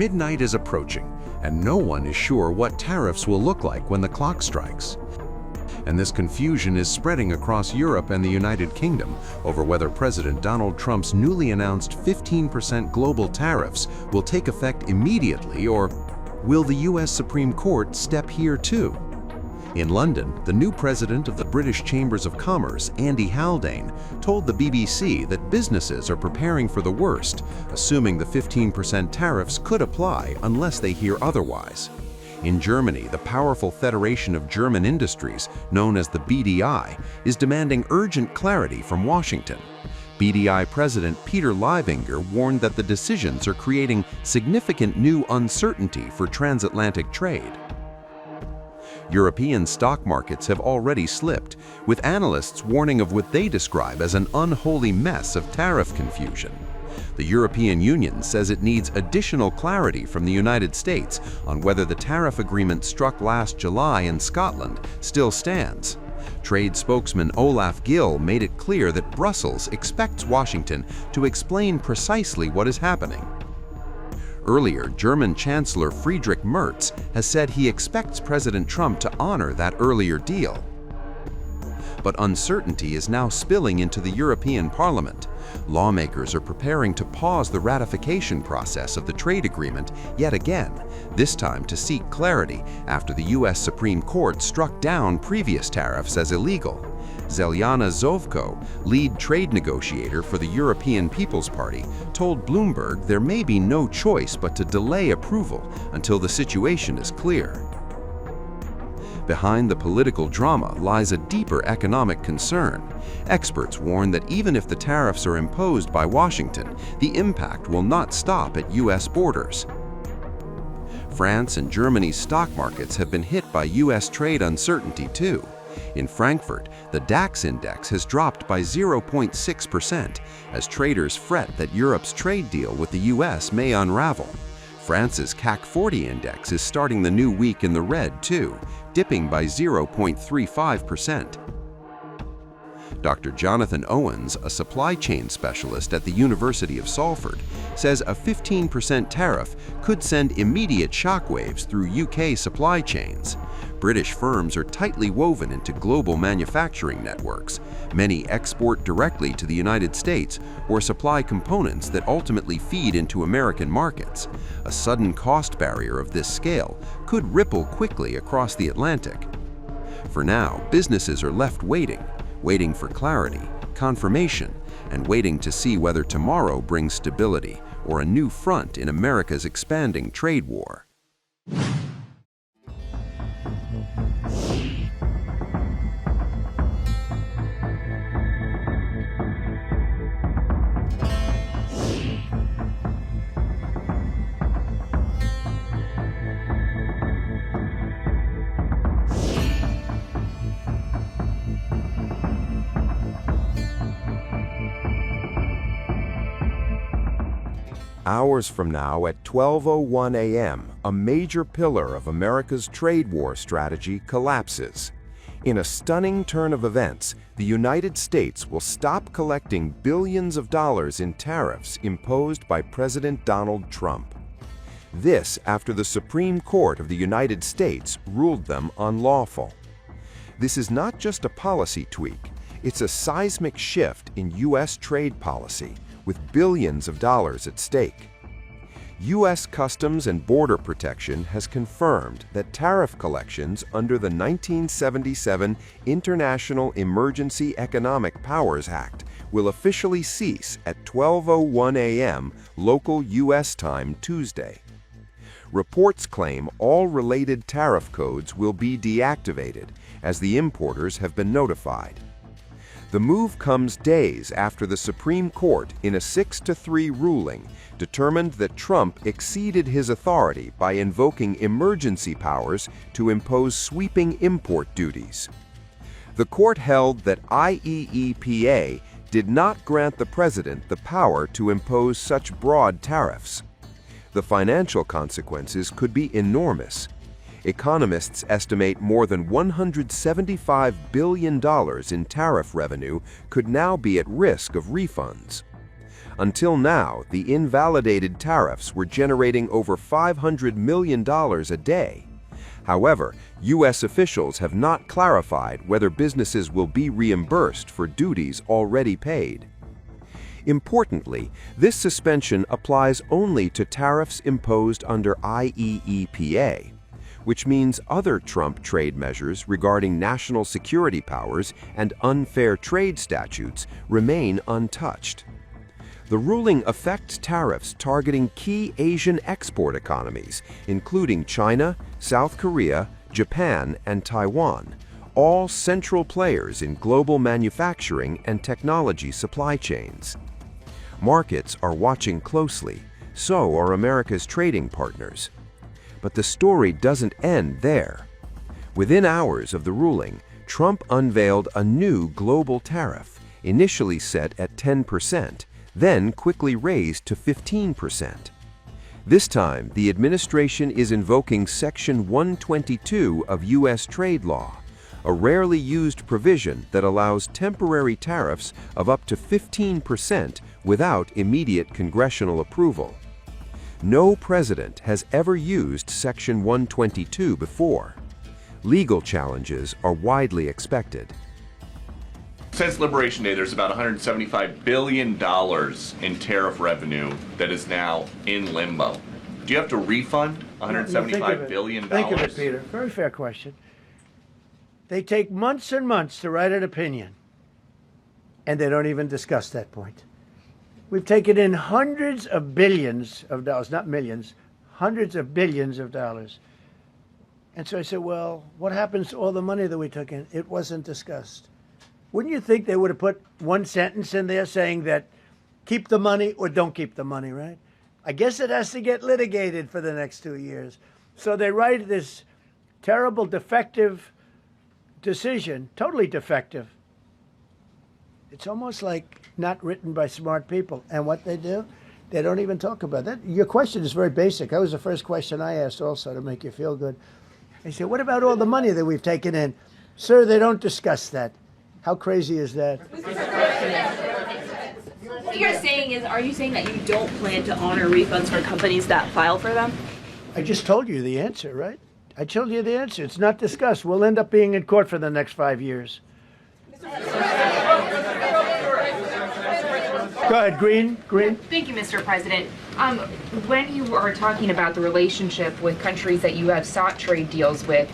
Midnight is approaching, and no one is sure what tariffs will look like when the clock strikes. And this confusion is spreading across Europe and the United Kingdom over whether President Donald Trump's newly announced 15% global tariffs will take effect immediately, or will the US Supreme Court step here too? In London, the new president of the British Chambers of Commerce, Andy Haldane, told the BBC that businesses are preparing for the worst, assuming the 15% tariffs could apply unless they hear otherwise. In Germany, the powerful Federation of German Industries, known as the BDI, is demanding urgent clarity from Washington. BDI President Peter Leibinger warned that the decisions are creating significant new uncertainty for transatlantic trade. European stock markets have already slipped, with analysts warning of what they describe as an unholy mess of tariff confusion. The European Union says it needs additional clarity from the United States on whether the tariff agreement struck last July in Scotland still stands. Trade spokesman Olaf Gill made it clear that Brussels expects Washington to explain precisely what is happening. Earlier, German Chancellor Friedrich Merz has said he expects President Trump to honor that earlier deal. But uncertainty is now spilling into the European Parliament. Lawmakers are preparing to pause the ratification process of the trade agreement yet again, this time to seek clarity after the US Supreme Court struck down previous tariffs as illegal. Zeljana Zovko, lead trade negotiator for the European People's Party, told Bloomberg there may be no choice but to delay approval until the situation is clear. Behind the political drama lies a deeper economic concern. Experts warn that even if the tariffs are imposed by Washington, the impact will not stop at US borders. France and Germany's stock markets have been hit by US trade uncertainty too. In Frankfurt, the DAX index has dropped by 0.6% as traders fret that Europe's trade deal with the US may unravel. France's CAC 40 index is starting the new week in the red too, dipping by 0.35%. Dr. Jonathan Owens, a supply chain specialist at the University of Salford, says a 15% tariff could send immediate shockwaves through UK supply chains. British firms are tightly woven into global manufacturing networks. Many export directly to the United States or supply components that ultimately feed into American markets. A sudden cost barrier of this scale could ripple quickly across the Atlantic. For now, businesses are left waiting for clarity, confirmation, and waiting to see whether tomorrow brings stability or a new front in America's expanding trade war. Hours from now at 12:01 a.m., a major pillar of America's trade war strategy collapses. In a stunning turn of events, the United States will stop collecting billions of dollars in tariffs imposed by President Donald Trump. This after the Supreme Court of the United States ruled them unlawful. This is not just a policy tweak, it's a seismic shift in U.S. trade policy, with billions of dollars at stake. U.S. Customs and Border Protection has confirmed that tariff collections under the 1977 International Emergency Economic Powers Act will officially cease at 12:01 a.m. local U.S. time Tuesday. Reports claim all related tariff codes will be deactivated, as the importers have been notified. The move comes days after the Supreme Court, in a 6-3 ruling, determined that Trump exceeded his authority by invoking emergency powers to impose sweeping import duties. The court held that IEEPA did not grant the president the power to impose such broad tariffs. The financial consequences could be enormous. Economists estimate more than $175 billion in tariff revenue could now be at risk of refunds. Until now, the invalidated tariffs were generating over $500 million a day. However, U.S. officials have not clarified whether businesses will be reimbursed for duties already paid. Importantly, this suspension applies only to tariffs imposed under IEEPA, which means other Trump trade measures regarding national security powers and unfair trade statutes remain untouched. The ruling affects tariffs targeting key Asian export economies, including China, South Korea, Japan, and Taiwan, all central players in global manufacturing and technology supply chains. Markets are watching closely, so are America's trading partners. But the story doesn't end there. Within hours of the ruling, Trump unveiled a new global tariff, initially set at 10%, then quickly raised to 15%. This time, the administration is invoking Section 122 of U.S. trade law, a rarely used provision that allows temporary tariffs of up to 15% without immediate congressional approval. No president has ever used Section 122 before. Legal challenges are widely expected. Since Liberation Day, there's about $175 billion in tariff revenue that is now in limbo. Do you have to refund $175 billion? Think of it, Peter. Very fair question. They take months and months to write an opinion, and they don't even discuss that point. We've taken in hundreds of billions of dollars, not millions, hundreds of billions of dollars. And so I said, well, what happens to all the money that we took in? It wasn't discussed. Wouldn't you think they would have put one sentence in there saying that keep the money or don't keep the money, right? I guess it has to get litigated for the next 2 years. So they write this terrible, defective decision, totally defective. It's almost like not written by smart people. And what they do, they don't even talk about that. Your question is very basic. That was the first question I asked also to make you feel good. They said, what about all the money that we've taken in? Sir, they don't discuss that. How crazy is that? What you're saying is, are you saying that you don't plan to honor refunds for companies that file for them? I just told you the answer, right? I told you the answer. It's not discussed. We'll end up being in court for the next 5 years. Go ahead, Green. Thank you, Mr. President. When you are talking about the relationship with countries that you have sought trade deals with,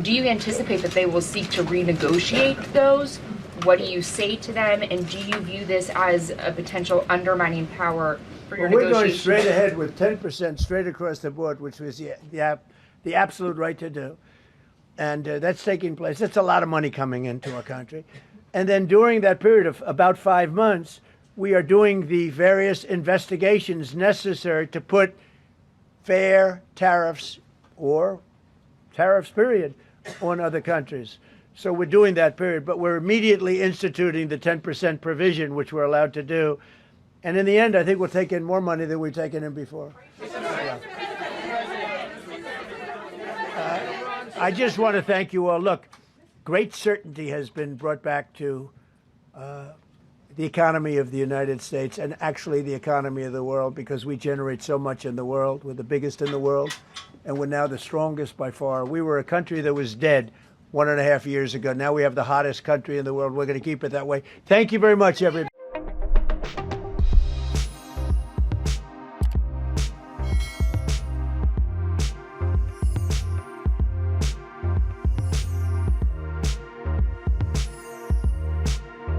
do you anticipate that they will seek to renegotiate those? What do you say to them? And do you view this as a potential undermining power for your We're negotiations? going straight ahead with 10% straight across the board, which was the absolute right to do. And that's taking place. That's a lot of money coming into our country. And then during that period of about 5 months, we are doing the various investigations necessary to put fair tariffs or tariffs, period, on other countries. So we're doing that period, but we're immediately instituting the 10% provision, which we're allowed to do. And in the end, I think we'll take in more money than we've taken in before. Yeah. I just want to thank you all. Look, great certainty has been brought back to the economy of the United States and actually the economy of the world, because we generate so much in the world. We're the biggest in the world, and we're now the strongest by far. We were a country that was dead 1.5 years ago. Now we have the hottest country in the world. We're going to keep it that way. Thank you very much, everybody.